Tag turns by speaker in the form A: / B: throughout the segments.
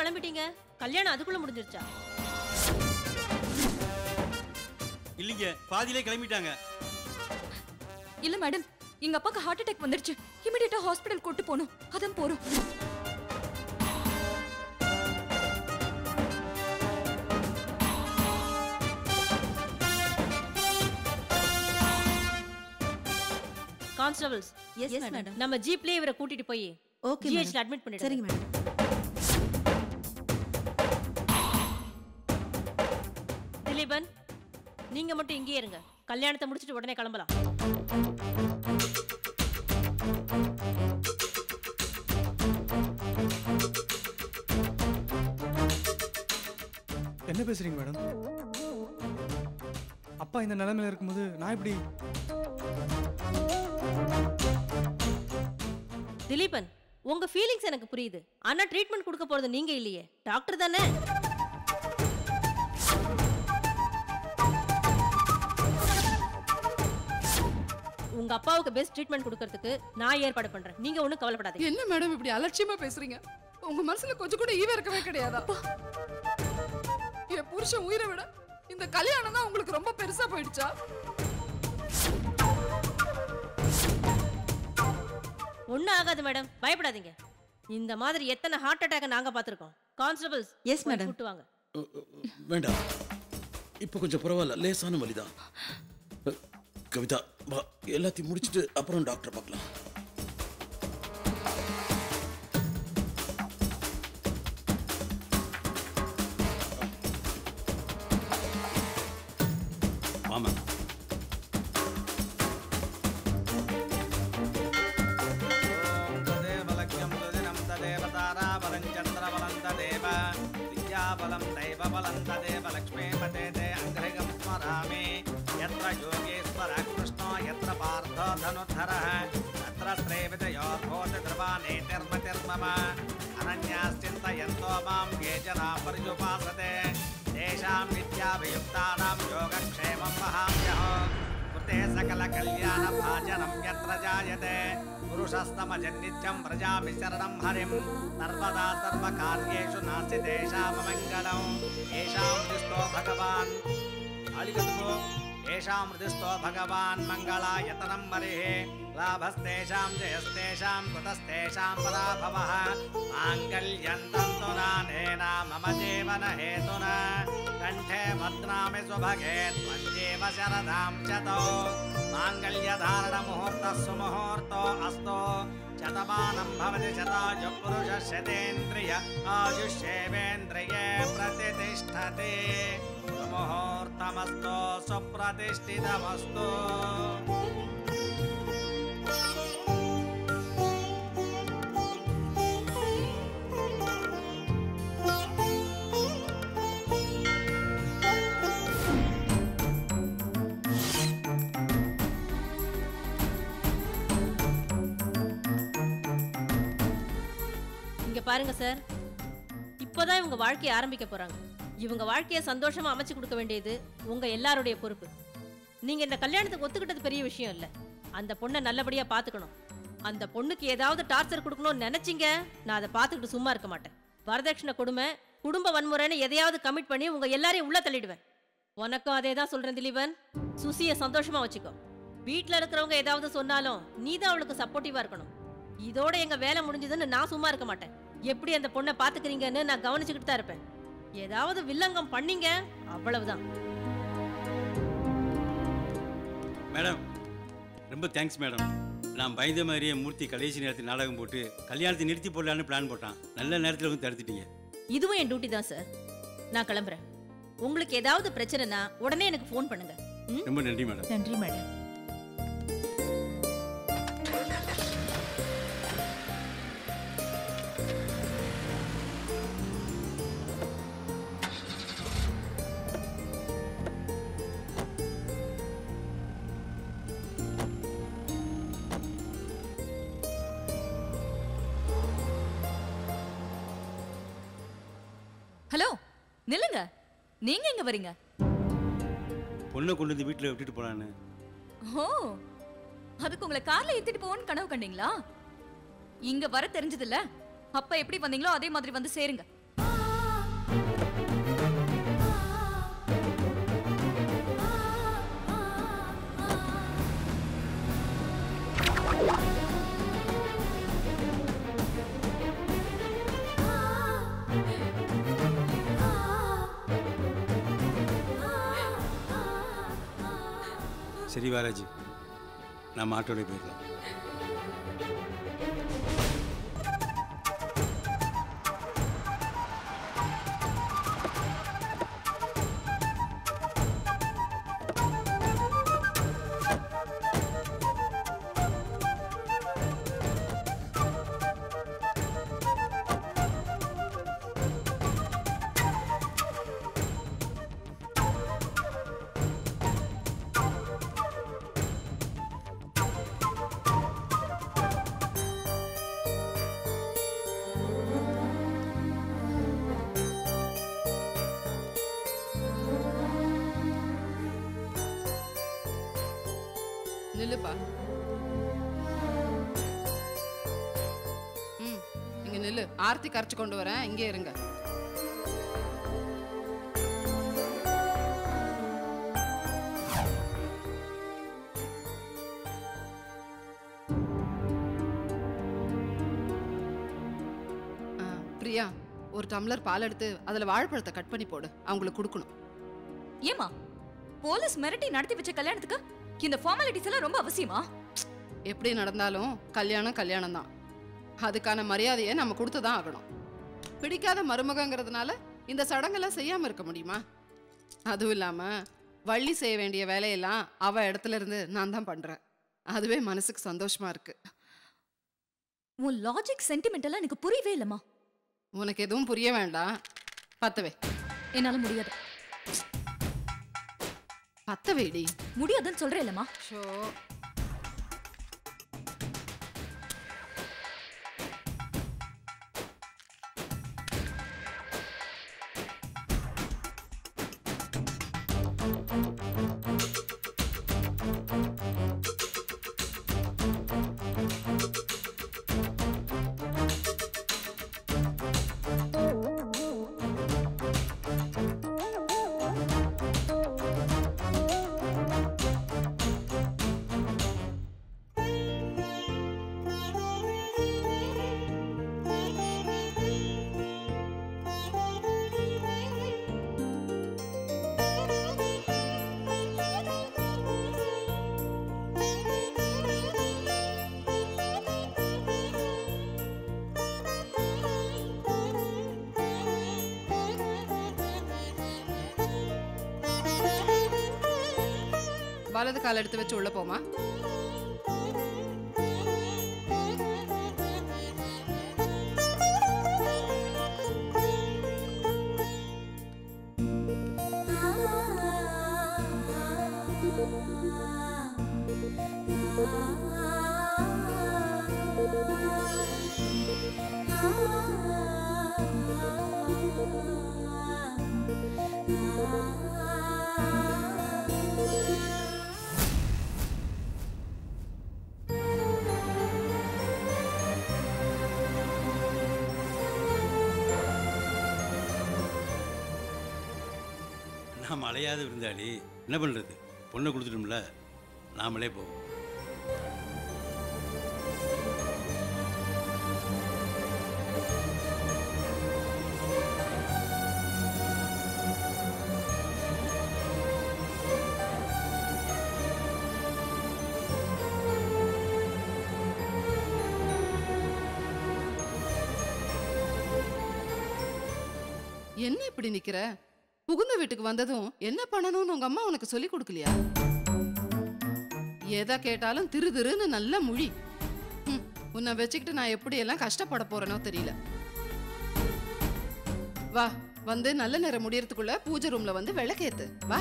A: கிளம்பிட்டீங்க? கல்யாணம் அதுக்குள்ள முடிஞ்சிருச்சா?
B: இல்லைங்க, பாதியிலே கிளம்பிட்டாங்க.
C: இல்ல மேடம், எங்க அப்பாக்கு ஹார்ட் அட்டாக் வந்துருச்சு. இமிடியேட்டா ஹாஸ்பிடல் கூட்டி போணும். அதான் போறோம்.
A: Constables,
D: yes madam.
A: நம்ம ஜீப்லயே இவரை கூட்டிட்டு போய்
D: ஓகே
A: ஜிஹெச்ல அட்மிட் பண்ணிடுங்க.
D: சரிங்க மேடம்.
A: திலீபன், நீங்க மட்டும் இங்கேயே இருங்க. கல்யாணத்தை முடிச்சிட்டு உடனே கிளம்பலாம்.
E: என்ன பேசுறீங்க மேடம்? அப்பா இந்த நிலைமையில இருக்கும்போது நான் எப்படி?
A: திலீபன், உங்க ஃபீலிங்ஸ் எனக்கு புரியுது. ஆனா ட்ரீட்மெண்ட் கொடுக்க போறது நீங்க இல்லையே, டாக்டர் தானே. உங்க அப்பாவுக்கு பெஸ்ட் ட்ரீட்மெண்ட் கொடுக்கிறதுக்கு நான் ஏற்பாடு பண்றேன். நீங்க ஒண்ணும் கவலைப்படாதீங்க.
F: என்ன மேடம் இப்படி அலட்சியமா பேசுறீங்க? உங்க மனசுல கொஞ்சம் கூட ஈவே இருக்கவே கிடையாதா? என் புருஷன் உயிரை விட இந்த கல்யாணம் தான் உங்களுக்கு ரொம்ப பெருசா போயிடுச்சா?
A: ஒன்னும் ஆகாது மேடம், பயப்படாதீங்க. இந்த மாதிரி எத்தனை ஹார்ட் அட்டாக் நாங்க பாத்துருக்கோம். Constables,
D: yes madam.
A: கூட்டு வாங்க.
G: வேண்டாம், இப்போ கொஞ்சம் பரவாயில்ல, லேசான வலிதான். கவிதா, வா, எல்லாத்தையும் முடிச்சிட்டு அப்புறம் டாக்டர் பார்க்கலாம்.
B: ஆமா,
H: विद्याबलं दैवबलं तदेव लक्ष्मीपते ते अङ्घ्रिगं स्मरामि यत्र योगेश्वरः कृष्णो यत्र पार्थो धनुर्धरः तत्र श्रेवितयोर्भूति ध्रुवानेतिर्मतिर्मम अनन्याश्चिन्तयन्तो मां ये जना पर्युपासते तेषां विद्याभियुक्तानां योगक्षेमं वहाम्यहम् कृते सकलकल्याणभाजनं यत्र जायते पुरुषस्तमजन्नित्यं व्रजामि शरणं हरिं सर्वदा सर्वकार्येषु नास्ति तेषाममङ्गलम् येषां हृदिस्थो भगवान् अलिगतु येषां हृदिस्थो भगवान् मङ्गलायतनं हरिः लाभस्तेषां जयस्तेषां कुतस्तेषां पराभवः माङ्गल्यं तन्तुनानेन मम जीवनहेतुना कण्ठे भद्रामि सुभगे त्वञ्जेव शरदां शतो माङ्गल्यधारणमुहूर्तः सुमुहूर्तो अस्तु शतमानं भवति शतायुः पुरुषः शतेन्द्रिय आयुष्येवेन्द्रिये प्रतिष्ठति सुमुहूर्तमस्तु सुप्रतिष्ठितमस्तु.
A: பாருங்க சார், இப்போதான் இவங்க வாழ்க்கையை ஆரம்பிக்க போறாங்க. இவங்க வாழ்க்கையை சந்தோஷமா அமைச்சு கொடுக்க வேண்டியது உங்க எல்லாருடைய பொறுப்பு. நீங்க இந்த கல்யாணத்துக்கு ஒத்துக்கிட்டது பெரிய விஷயம் இல்ல. அந்த பொண்ணை நல்லபடியா பாத்துக்கணும். அந்த பொண்ணுக்கு ஏதாவது டார்ச்சர் கொடுக்கணும்னு நினைச்சீங்க, நான் அதை பார்த்துக்கிட்டு சும்மா இருக்க மாட்டேன். வரதட்சணை கொடுமை, குடும்ப வன்முறைன்னு எதையாவது கமிட் பண்ணி உங்க எல்லாரையும் உள்ள தள்ளிடுவேன். உனக்கும் அதே தான் சொல்றேன் திலீபன். சுசியை சந்தோஷமா வச்சுக்கோ. வீட்டுல இருக்கிறவங்க ஏதாவது சொன்னாலும் நீ தான் அவளுக்கு சப்போர்ட்டிவா இருக்கணும். இதோட எங்க வேலை முடிஞ்சதுன்னு நான் சும்மா இருக்க மாட்டேன். எப்படி அந்த பொண்ணை பாத்துக்கிறீங்கன்னு நான் கவனிச்சுக்கிட்டு தான் இருப்பேன். ஏதாவது வில்லங்கம் பண்ணீங்க அவ்வளவுதான்.
B: மேடம், ரொம்ப தேங்க்ஸ் மேடம். நான் பயந்த மாதிரியே மூர்த்தி கடைசி நேரத்தில் நாடகம் போட்டு கல்யாணத்தை நிறுத்தி போடலான்னு பிளான் போட்டான். நல்ல நேரத்தில் வந்து தடுத்துட்டீங்க.
A: இதுவும் என் டியூட்டி தான் சார். நான் கிளம்புறேன். உங்களுக்கு ஏதாவது பிரச்சனைனா உடனே எனக்கு ஃபோன் பண்ணுங்க.
B: ரொம்ப நன்றி மேடம்.
C: நன்றி மேடம். ஹலோ, நில்லுங்க. நீங்க எங்க வரீங்க?
B: பொண்ணை கொண்டு வந்து வீட்டில் விட்டுட்டு போனான்னு.
C: ஓ, அதுக்கு உங்களை கார்ல ஏத்திட்டு போவோன்னு கனவு கண்டீங்களா? இங்க வர தெரிஞ்சதில்ல. அப்ப எப்படி வந்தீங்களோ அதே மாதிரி வந்து சேருங்க.
B: சரி வாராஜி, நம்ம ஆட்டோட போயிடலாம்.
F: நில்லுப்பா. இங்க நில்லு. ஆர்த்தி கரைச்சு கொண்டு வரேன், இங்கே இருங்க. பிரியா, ஒரு டம்ளர் பால் எடுத்து அதுல வாழைப்பழத்தை கட் பண்ணி போடு, அவங்களுக்கு கொடுக்கணும்.
C: ஏமா போலீஸ் மிரட்டி நடத்தி வச்ச கல்யாணத்துக்கு இந்த ஃபார்மாலிட்டிஸ் எல்லாம் ரொம்ப அவசியமா?
F: எப்படி நடந்தாலும் கல்யாணம் கல்யாணம் தான். அதுக்கான மரியாதையை நம்ம கொடுத்துதான் ஆகணும். பிடிக்காத மருமகங்கிறதுனால இந்த சடங்கெல்லாம் செய்யாம இருக்க முடியுமா? அதுவும் இல்லாம வள்ளி செய்ய வேண்டிய வேலையெல்லாம் அவ இடத்துல இருந்து நான் தான் பண்றேன். அதுவே மனசுக்கு சந்தோஷமா இருக்கு.
C: உன் லாஜிக் சென்டிமெண்ட் எல்லாம் எனக்கு புரியவே இல்லம்மா.
F: உனக்கு எதுவும் புரிய வேண்டாம். பத்தவே.
C: என்னால முடியாது.
F: பத்தவேடி.
C: முடியாதுன்னு சொல்றேன் இல்லம்மா.
F: ஷோ. வலது கால் எடுத்து வச்சு உள்ள போமா.
B: நாம் அலையாத விருந்தாளி, என்ன பண்ணுறது? பொண்ணை கொடுத்துட்டோம்ல, நாமளே போவோம்.
F: என்ன இப்படி நிக்கிற? புகுந்த வீட்டுக்கு வந்ததும் என்ன பண்ணணும்னு உங்க அம்மா உனக்கு சொல்லி கொடுக்கலையா? எதை கேட்டாலும் திரு திருன்னு நல்ல மொழி. உன்னை வச்சுக்கிட்டு நான் எப்படி எல்லாம் கஷ்டப்பட போறேனோ தெரியல. வா, வந்து நல்ல நேரம் முடியறதுக்குள்ள பூஜை ரூம்ல வந்து விளக்கேத்து. வா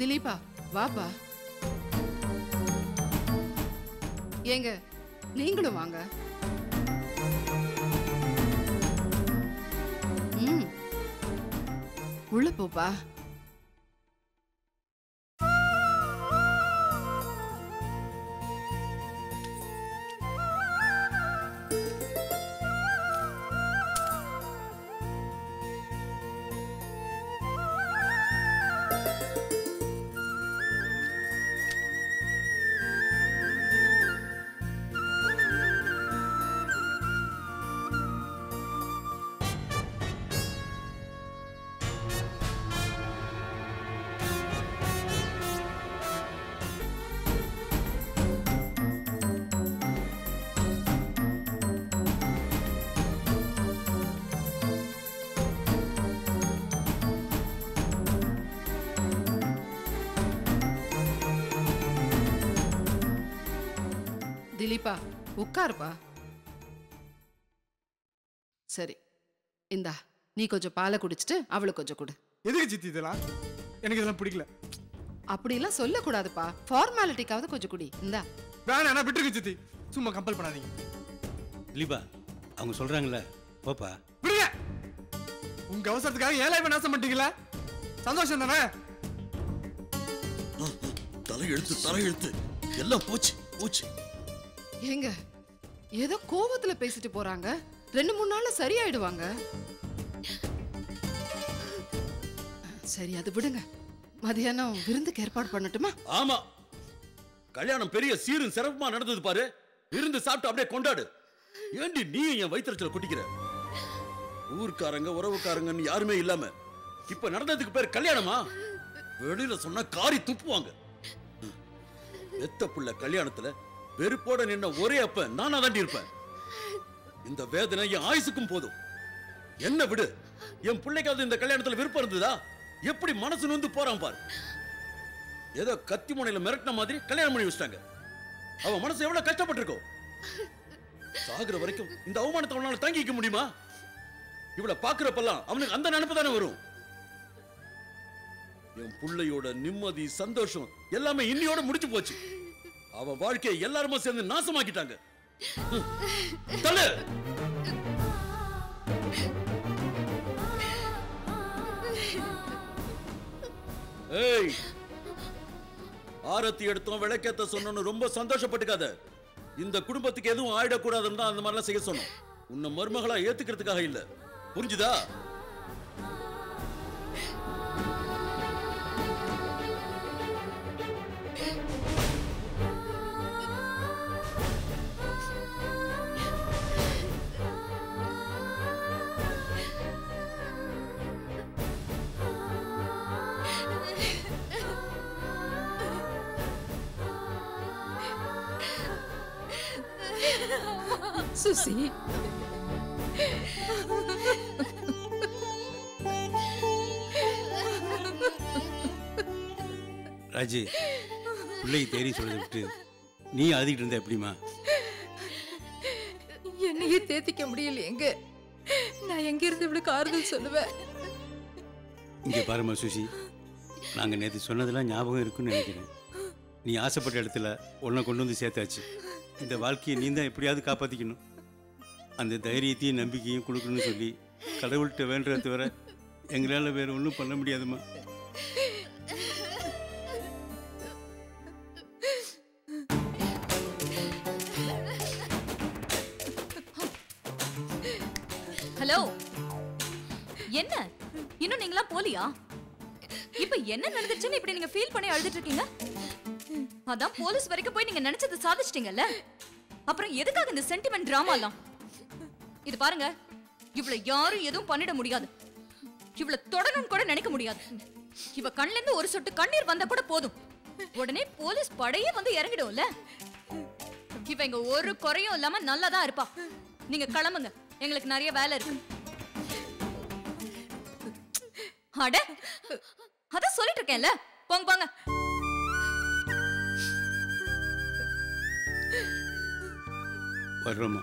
F: திலீபா, வாப்பா. ஏங்க நீங்களும் வாங்க. உள்ள போப்பா. திலீபா உட்காருப்பா. சரி இந்தா, நீ கொஞ்சம் பாலை குடிச்சிட்டு அவளுக்கு கொஞ்சம் கொடு.
E: எதுக்கு சித்தி இதெல்லாம்? எனக்கு இதெல்லாம் பிடிக்கல.
F: அப்படிலாம் சொல்லக்கூடாதுப்பா, ஃபார்மாலிட்டிக்காவது கொஞ்சம் குடி. இந்தா.
E: வேணா நான் விட்டுருக்கு சித்தி, சும்மா கம்பல் பண்ணாதீங்க.
B: திலீபா அவங்க சொல்றாங்கல்ல, போப்பா.
E: விடுங்க. உங்க அவசரத்துக்காக ஏன் லைஃபை நாசம் பண்ணிட்டீங்களா? சந்தோஷம் தானே?
G: தலையெழுத்து எல்லாம் போச்சு போச்சு.
F: ஏங்க ஏதோ கோவத்துல பேசிட்டு போறாங்க, 2-3 நாள்ல சரியாயிடுவாங்க. சரி அது விடுங்க, மதியானம் விருந்துக்கு ஏற்பாடு பண்ணட்டுமா?
G: ஆமா, கல்யாணம் பெரிய சீரும் சிறப்புமா நடந்தது பாரு. விருந்து சாப்பிட்டு அப்படியே கொண்டாடு. ஏண்டி நீ என் வயிற்றுல குட்டிக்கிற? ஊர்க்காரங்க உறவுக்காரங்கன்னு யாருமே இல்லாம இப்ப நடந்ததுக்கு பேர் கல்யாணமா? வெளியில சொன்னா காரி துப்புவாங்க. எத்த புள்ள கல்யாணத்துல வெறுப்போட நின்ன ஒரே அப்ப நானா தாண்டி இருப்பேன். இந்த வேதனை என் ஆயுசுக்கும் போதும். என்ன விடு, என் பிள்ளைக்காவது இந்த கல்யாணத்துல விருப்பம் இருந்ததா? எப்படி மனசு நொந்து போறான் பாரு. ஏதோ கத்தி முனையில மிரட்டின மாதிரி கல்யாணம் பண்ணி வச்சிட்டாங்க. அவன் மனசு எவ்வளவு கஷ்டப்பட்டிருக்கோம். சாகுற வரைக்கும் இந்த அவமானத்தை அவனால தாங்கிக்க முடியுமா? இவளை பாக்குறப்பெல்லாம் அவனுக்கு அந்த நினைப்பு தானே வரும். என் பிள்ளையோட நிம்மதி சந்தோஷம் எல்லாமே இன்னியோட முடிச்சு போச்சு. அவன் வாழ்க்கையை எல்லாருமே சேர்ந்து நாசமாக்கிட்டாங்க. தல ஏய், ஆரத்தி எடுத்தோம் விளக்கேத்த சொன்னோன்னு ரொம்ப சந்தோஷப்பட்டுக்காத. இந்த குடும்பத்துக்கு எதுவும் ஆயிடக்கூடாதுன்னு தான் அந்த மாதிரிலாம் செய்ய சொன்னோம். உன்னை மருமகளா ஏத்துக்கிறதுக்காக இல்ல, புரிஞ்சுதா?
C: சுசி,
B: ராஜி, பிள்ளைக்கு தேடி சொல்றதை விட்டு நீ அழுதுகிட்டு இருந்த எப்படிமா?
C: என்னையே தேத்திக்க முடியல. எங்க நான் எங்க இருந்து இவளுக்கு ஆறுதல் சொல்லுவேன்?
B: இங்கே பாருமா சுசி, நாங்கள் நேற்று சொன்னதெல்லாம் ஞாபகம் இருக்குன்னு நினைக்கிறேன். நீ ஆசைப்பட்ட இடத்துல உன்னை கொண்டு வந்து சேர்த்தாச்சு. இந்த வாழ்க்கையை நீ தான் எப்படியாவது காப்பாற்றிக்கணும். அந்த தைரியத்தையும் நம்பிக்கையும் கொடுக்கணும்னு சொல்லி கடவுள்கிட்ட வேண்டதை தவிர எங்களால் வேறு ஒன்றும் பண்ண முடியாதுமா.
C: ஹலோ, என்ன இன்னும் நீங்களா போலியா? இப்ப என்ன நடந்துச்சுன்னு இப்படி நீங்க ஃபீல் பண்ணி அழுதுட்டு இருக்கீங்க? அதான் போலீஸ் வரைக்கும் போய் நீங்க நினைச்சது சாதிச்சிட்டீங்கல்ல, அப்புறம் எதுக்காக இந்த சென்டிமெண்ட் டிராமாலாம்? இது பாருங்க, இவளை யாரும் எதுவும் பண்ணிட முடியாது. இவளை தொடணும்னு கூட நினைக்க முடியாது. இவ கண்ணுல இருந்து ஒரு சொட்டு கண்ணீர் வந்தா கூட போதும், உடனே போலீஸ் படையே வந்து இறங்கிடும்ல. இவ இங்க ஒரு குறையும் இல்லாம நல்லாதான் இருப்பா. நீங்க கிளம்புங்க, எங்களுக்கு நிறைய வேலை இருக்கு. அட, அதான் சொல்லிட்டு இருக்கேன்ல, போங்க போங்க.
B: வர்றோமா?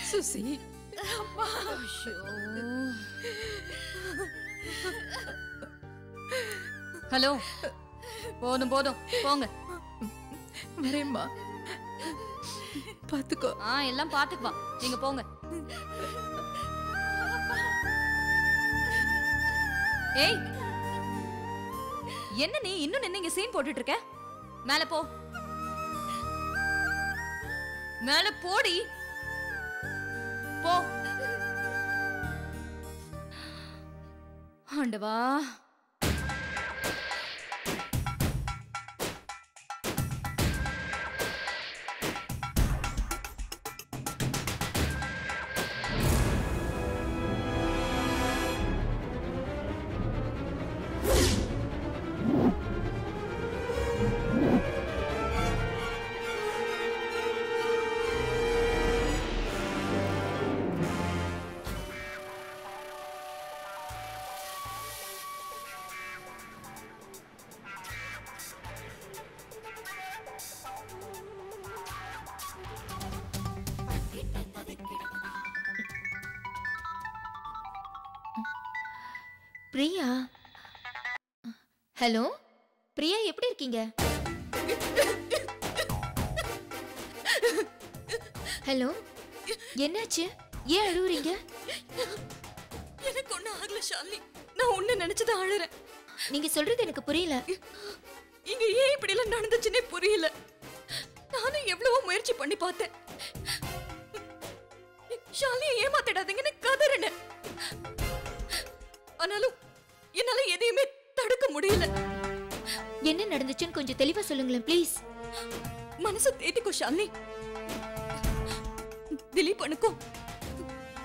C: சுசி, ஹலோ, போதும் போதும் போங்க. வரேம்மா, பாத்துக்கோ. எல்லாம் பாத்துக்குவா, நீங்க போங்க. ஏய், என்ன நீ இன்னும் நின்னு இங்க சீன் போட்டுட்டு இருக்க? மேல போ, மேல போடி, போ. ஆண்டவா,
D: பிரியா. ஹலோ பிரியா, எப்படி இருக்கீங்க? ஹலோ, என்னாச்சு? ஏன் அழுவுறீங்க?
C: எனக்கு ஒண்ணும் ஆகல ஷாலினி. நான் ஒண்ணு நினைச்சுதான் அழுறேன்.
D: நீங்க சொல்றது எனக்கு புரியல.
C: இங்க ஏன் இப்படி எல்லாம் நடந்துச்சுன்னே புரியல. நானும் எவ்வளவோ முயற்சி பண்ணி பார்த்தேன். ஷாலினியை ஏமாத்திடாதீங்கன்னு கதறினேன். ஆனாலும் என்னால எதையுமே தடுக்க முடியல.
D: என்ன நடந்துச்சுன்னு கொஞ்சம் தெளிவா சொல்லுங்களேன் ப்ளீஸ்.
C: மனசை தேத்திக்கோ ஷாலினி. திலீபனுக்கும்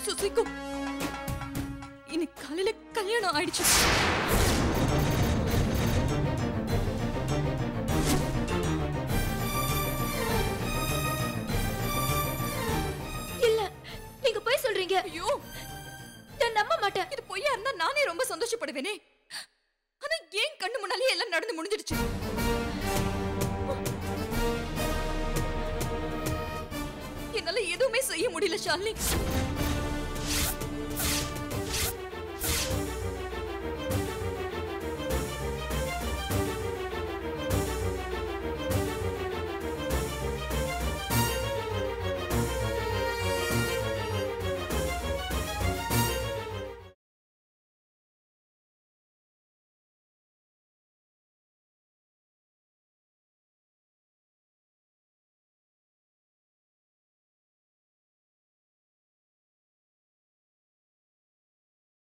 C: சுசிக்கும் இன்னைக்கு காலையில கல்யாணம் ஆயிடுச்சு.
D: இல்ல, நீங்க போய் சொல்றீங்க.
C: ஐயோ,
D: நான் நம்ப மாட்டேன்.
C: இது பொய்யா இருந்தா நானே ரொம்ப சந்தோஷப்படுவேனே. ஆனா ஏன் கண்ணு முன்னாலே எல்லாம் நடந்து முடிஞ்சிடுச்சு. என்னால எதுவுமே செய்ய முடியல ஷாலினி.